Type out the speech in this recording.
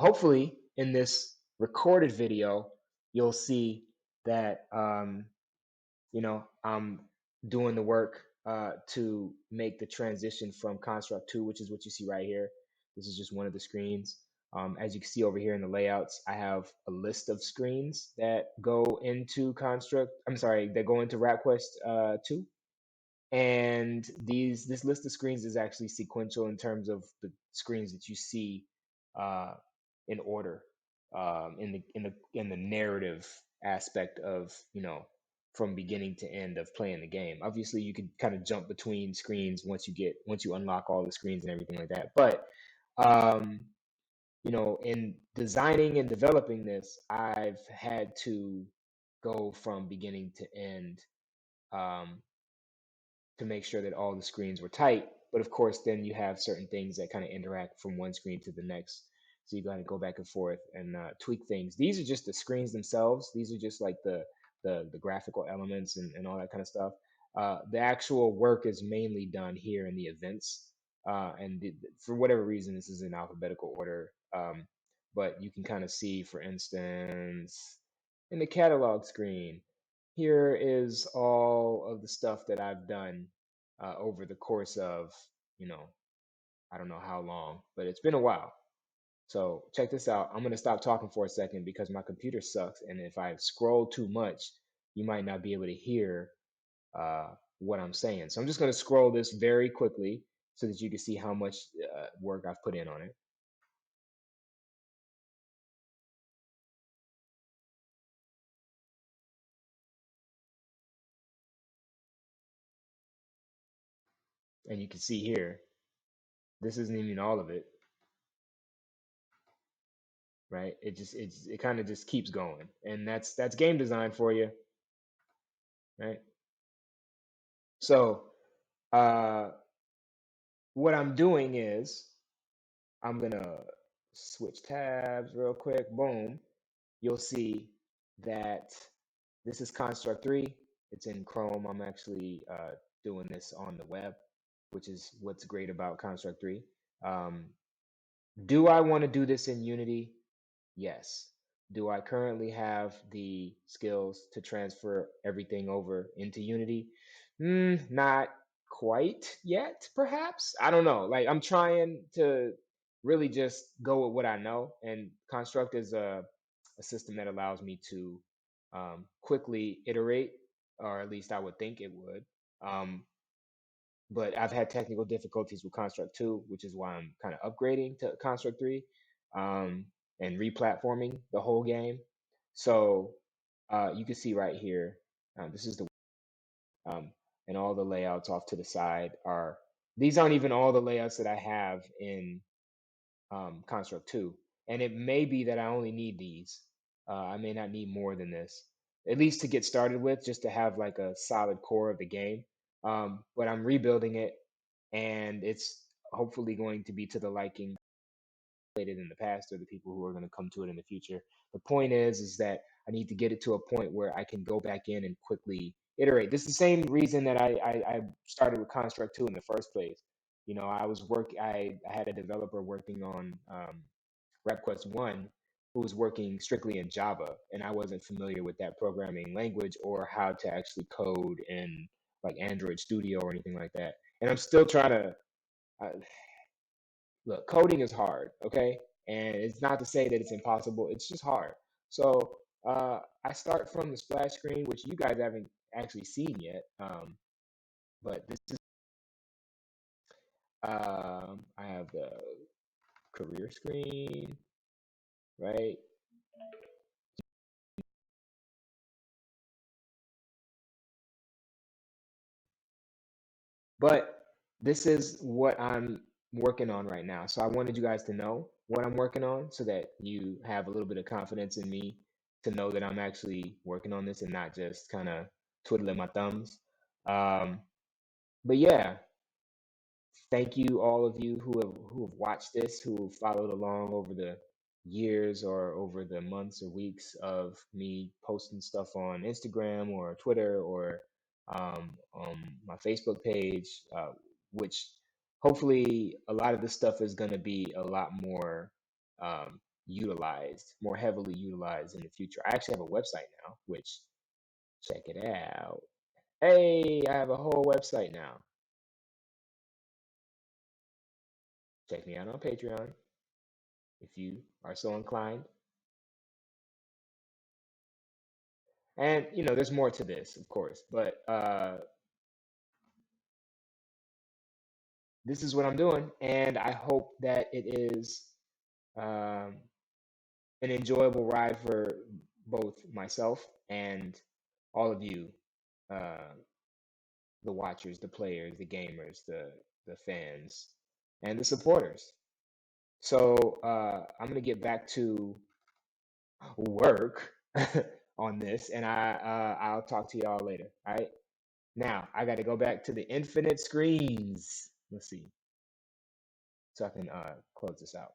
hopefully in this recorded video, you'll see that I'm doing the work to make the transition from Construct 2, which is what you see right here. This is just one of the screens. As you can see over here in the layouts, I have a list of screens that go into that go into RapQuest 2. And this list of screens is actually sequential in terms of the screens that you see uh, in order, in the narrative aspect of, from beginning to end of playing the game. Obviously, you could kind of jump between screens once you unlock all the screens and everything like that. But um, in designing and developing this, I've had to go from beginning to end, um, to make sure that all the screens were tight. But of course, then you have certain things that kind of interact from one screen to the next. So you got to go back and forth and tweak things. These are just the screens themselves. These are just like the graphical elements and all that kind of stuff. The actual work is mainly done here in the events. For whatever reason, this is in alphabetical order. But you can kind of see, for instance, in the catalog screen, here is all of the stuff that I've done over the course of, you know, I don't know how long, but it's been a while. So check this out. I'm going to stop talking for a second because my computer sucks. And if I scroll too much, you might not be able to hear what I'm saying. So I'm just going to scroll this very quickly so that you can see how much work I've put in on it. And you can see here, this isn't even all of it, right? It kind of just keeps going. And that's game design for you, right? So uh, what I'm doing is I'm gonna switch tabs real quick. Boom. You'll see that this is Construct 3. It's in Chrome. I'm actually doing this on the web, which is what's great about Construct 3. Um, do I want to do this in Unity? Yes. Do I currently have the skills to transfer everything over into Unity? Not quite yet, perhaps. I don't know. Like, I'm trying to really just go with what I know, and Construct is a system that allows me to quickly iterate, or at least I would think it would. Um, but I've had technical difficulties with Construct 2, which is why I'm kind of upgrading to Construct 3, um, and replatforming the whole game. So you can see right here, this is the um, and all the layouts off to the side are, these aren't even all the layouts that I have in Construct 2. And it may be that I only need these. I may not need more than this, at least to get started with, just to have like a solid core of the game. But I'm rebuilding it, and it's hopefully going to be to the liking played it in the past or the people who are going to come to it in the future. The point is that I need to get it to a point where I can go back in and quickly iterate. This is the same reason that I started with Construct 2 in the first place. I had a developer working on RepQuest 1 who was working strictly in Java, and I wasn't familiar with that programming language or how to actually code in like Android Studio or anything like that. And I'm still trying to uh, look, coding is hard, okay? And it's not to say that it's impossible, it's just hard. So I start from the splash screen, which you guys haven't actually seen yet. But this is, I have the career screen, right? But this is what I'm working on right now. So I wanted you guys to know what I'm working on so that you have a little bit of confidence in me to know that I'm actually working on this and not just kind of twiddling my thumbs. Um, but yeah, thank you all of you who have watched this, who have followed along over the years or over the months or weeks of me posting stuff on Instagram or Twitter or on my Facebook page, which hopefully a lot of this stuff is going to be a lot more. utilized, more heavily utilized in the future. I actually have a website now, which check it out. Hey, I have a whole website now. Check me out on Patreon if you are so inclined. And there's more to this, of course, but this is what I'm doing, and I hope that it is um, an enjoyable ride for both myself and all of you, uh, the watchers, the players, the gamers, the fans, and the supporters. So I'm gonna get back to work on this, and I'll talk to y'all later. All right. Now I got to go back to the infinite screens. Let's see, so I can close this out.